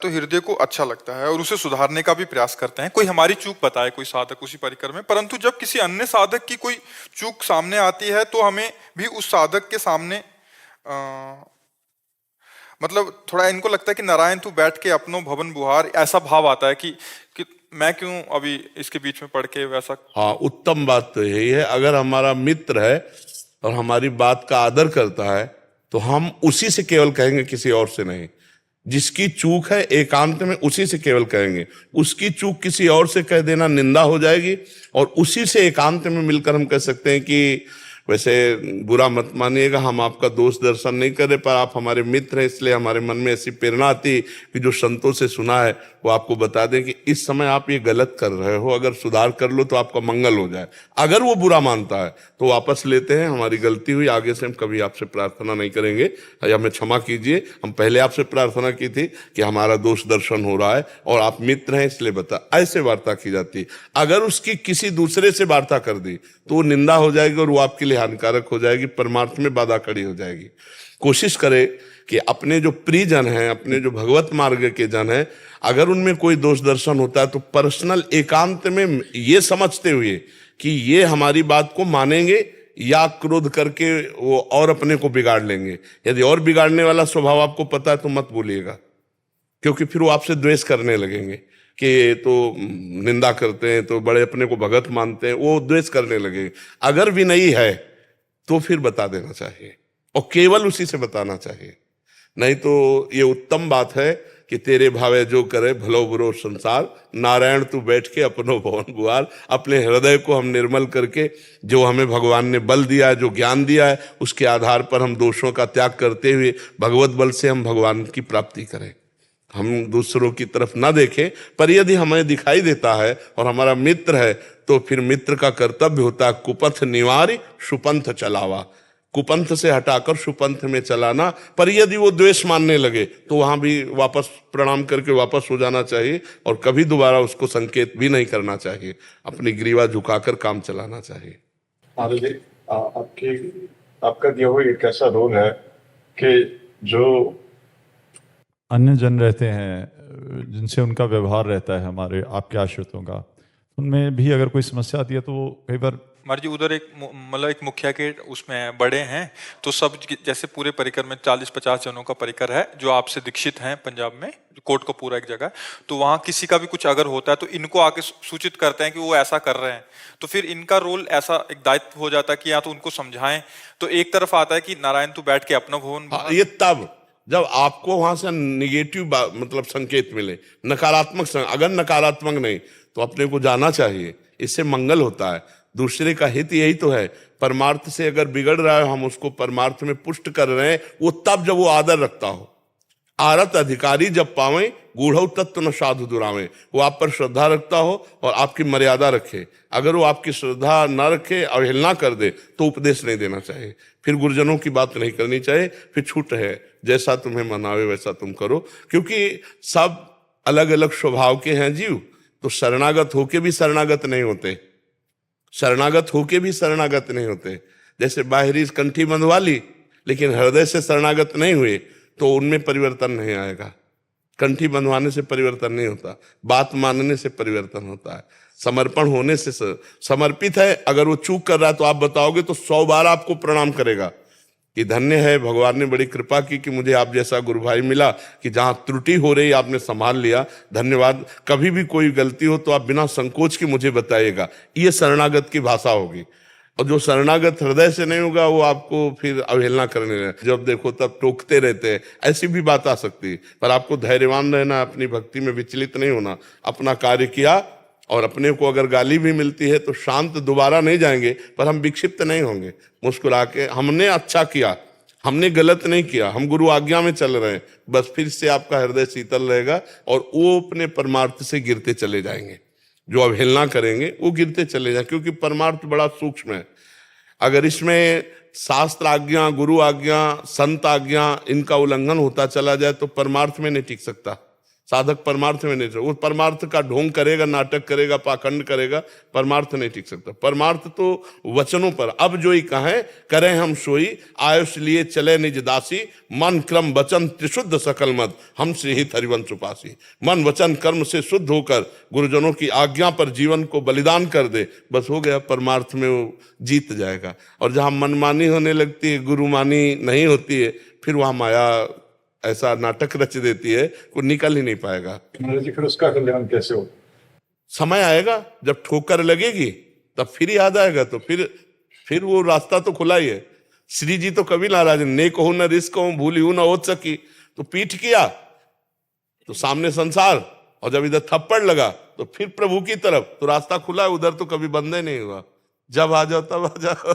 तो हृदय को अच्छा लगता है और उसे सुधारने का भी प्रयास करते हैं। कोई हमारी चूक बताए कोई साधक उसी परिकर में, परंतु जब किसी अन्य साधक की कोई चूक सामने आती है तो हमें भी उस साधक के सामने मतलब थोड़ा इनको लगता है कि नारायण तू बैठ के अपनो भवन बुहार, ऐसा भाव आता है कि मैं क्यों अभी इसके बीच में पढ़ के वैसा। हाँ, उत्तम बात तो यही है। अगर हमारा मित्र है और हमारी बात का आदर करता है तो हम उसी से केवल कहेंगे, किसी और से नहीं। जिसकी चूक है एकांत में उसी से केवल कहेंगे। उसकी चूक किसी और से कह देना निंदा हो जाएगी, और उसी से एकांत में मिलकर हम कह सकते हैं कि वैसे बुरा मत मानिएगा, हम आपका दोष दर्शन नहीं कर रहे, पर आप हमारे मित्र हैं, इसलिए हमारे मन में ऐसी प्रेरणा आती कि जो संतों से सुना है वो आपको बता दें कि इस समय आप ये गलत कर रहे हो, अगर सुधार कर लो तो आपका मंगल हो जाए। अगर वो बुरा मानता है तो वापस लेते हैं, हमारी गलती हुई, आगे से हम कभी आपसे प्रार्थना नहीं करेंगे, या हमें क्षमा कीजिए, हम पहले आपसे प्रार्थना की थी कि हमारा दोष दर्शन हो रहा है और आप मित्र हैं इसलिए बता। ऐसे वार्ता की जाती। अगर उसकी किसी दूसरे से वार्ता कर दी तो वो निंदा हो जाएगी और वो आपके लिए हानिकारक हो जाएगी, परमार्थ में बाधा खड़ी हो जाएगी। कोशिश करें कि अपने जो प्रियजन हैं, अपने जो भगवत मार्ग के जन हैं, अगर उनमें कोई दोष दर्शन होता है तो पर्सनल एकांत में ये समझते हुए कि ये हमारी बात को मानेंगे या क्रोध करके वो और अपने को बिगाड़ लेंगे। यदि और बिगाड़ने वाला स्वभाव आपको पता है तो मत बोलिएगा, क्योंकि फिर वो आपसे द्वेष करने लगेंगे कि तो निंदा करते हैं, तो बड़े अपने को भगत मानते हैं, वो द्वेष करने लगेंगे। अगर विनयी है तो फिर बता देना चाहिए, और केवल उसी से बताना चाहिए। नहीं तो ये उत्तम बात है कि तेरे भावे जो करे भलो बुरो संसार, नारायण तू बैठ के अपनो भवन बुआर। अपने हृदय को हम निर्मल करके, जो हमें भगवान ने बल दिया है, जो ज्ञान दिया है, उसके आधार पर हम दोषों का त्याग करते हुए भगवत बल से हम भगवान की प्राप्ति करें। हम दूसरों की तरफ ना देखें, पर यदि हमें दिखाई देता है और हमारा मित्र है तो फिर मित्र का कर्तव्य होता है कुपथ निवारी सुपंथ चलावा, कुपंथ से हटाकर सुपंथ में चलाना। पर यदि वो द्वेष मानने लगे तो वहां भी वापस प्रणाम करके वापस हो जाना चाहिए, और कभी दोबारा उसको संकेत भी नहीं करना चाहिए, अपनी ग्रीवा झुकाकर काम चलाना चाहिए। आदि जी, आपका दिया हुआ एक ऐसा रोल है कि जो अन्य जन रहते हैं जिनसे उनका व्यवहार रहता है हमारे आपके आश्रितों का, उनमें भी अगर कोई समस्या आती है तो कई बार हमारे जी उधर एक मतलब एक मुखिया के उसमें बड़े हैं, तो सब जैसे पूरे परिकर में 40-50 जनों का परिकर है जो आपसे दीक्षित हैं पंजाब में, कोट का पूरा एक जगह। तो वहाँ किसी का भी कुछ अगर होता है तो इनको आके सूचित करते हैं कि वो ऐसा कर रहे हैं, तो फिर इनका रोल ऐसा एक दायित्व हो जाता है कि या तो उनको समझाएं। तो एक तरफ आता है कि नारायण तू बैठ के अपना भवन, ये तब जब आपको वहां से निगेटिव मतलब संकेत मिले, नकारात्मक अगर नकारात्मक नहीं तो अपने को जाना चाहिए, इससे मंगल होता है। दूसरे का हित यही तो है। परमार्थ से अगर बिगड़ रहा है, हम उसको परमार्थ में पुष्ट कर रहे हैं, वो तब जब वो आदर रखता हो। आरत अधिकारी जब पावे गूढ़ तत्व न साधु दुरावे, वो आप पर श्रद्धा रखता हो और आपकी मर्यादा रखे। अगर वो आपकी श्रद्धा न रखे, अवहेलना कर दे, तो उपदेश नहीं देना चाहिए, फिर गुरुजनों की बात नहीं करनी चाहिए, फिर छूट है, जैसा तुम्हें मनावे वैसा तुम करो। क्योंकि सब अलग अलग स्वभाव के हैं जीव, तो शरणागत होके भी शरणागत नहीं होते, शरणागत होके भी शरणागत नहीं होते। जैसे बाहरी कंठी बंधवा ली लेकिन हृदय से शरणागत नहीं हुए तो उनमें परिवर्तन नहीं आएगा। कंठी बंधवाने से परिवर्तन नहीं होता, बात मानने से परिवर्तन होता है, समर्पण होने से। समर्पित है, अगर वो चूक कर रहा है तो आप बताओगे तो 100 बार आपको प्रणाम करेगा कि धन्य है, भगवान ने बड़ी कृपा की कि मुझे आप जैसा गुरु भाई मिला, कि जहां त्रुटि हो रही आपने संभाल लिया, धन्यवाद। कभी भी कोई गलती हो तो आप बिना संकोच के मुझे बताइएगा। ये शरणागत की भाषा होगी। और जो शरणागत हृदय से नहीं होगा वो आपको फिर अवहेलना करने लगे, जब देखो तब टोकते रहते हैं, ऐसी भी बात आ सकती है। पर आपको धैर्यवान रहना, अपनी भक्ति में विचलित नहीं होना, अपना कार्य किया, और अपने को अगर गाली भी मिलती है तो शांत दोबारा नहीं जाएंगे, पर हम विक्षिप्त नहीं होंगे। मुस्कुरा के हमने अच्छा किया, हमने गलत नहीं किया, हम गुरु आज्ञा में चल रहे हैं, बस फिर से आपका हृदय शीतल रहेगा और वो अपने परमार्थ से गिरते चले जाएंगे। जो अवहेलना करेंगे वो गिरते चले जाएंगे, क्योंकि परमार्थ बड़ा सूक्ष्म है। अगर इसमें शास्त्र आज्ञा, गुरु आज्ञा, संत आज्ञा, इनका उल्लंघन होता चला जाए तो परमार्थ में नहीं टिक सकता, साधक परमार्थ में नहीं, वो परमार्थ का ढोंग करेगा, नाटक करेगा, पाखंड करेगा, परमार्थ नहीं टिक सकता। परमार्थ तो वचनों पर, अब जो ही कहें करें हम सोई, आयुष लिए चले निज दासी, मन क्रम वचन त्रिशुद्ध सकल मत, हम से ही हरिवंश उपासी। मन वचन कर्म से शुद्ध होकर गुरुजनों की आज्ञा पर जीवन को बलिदान कर दे, बस हो गया, परमार्थ में वो जीत जाएगा। और जहां मनमानी होने लगती है, गुरुमानी नहीं होती है, फिर वहां माया ऐसा नाटक रच देती है, वो निकल ही नहीं पाएगा। महाराज जी फिर उसका कल्याण कैसे हो? समय आएगा जब ठोकर लगेगी तब फिर याद आएगा, तो फिर वो रास्ता तो खुला ही है। श्री जी तो कभी नाराज, नेक हो न रिस्क हो, भूली हूं न ओत सकी, तो पीठ किया तो सामने संसार, और जब इधर थप्पड़ लगा तो फिर प्रभु की तरफ, तो रास्ता खुला है, उधर तो कभी बंद ही नहीं हुआ। जब आ जाओ तब आ जाओ।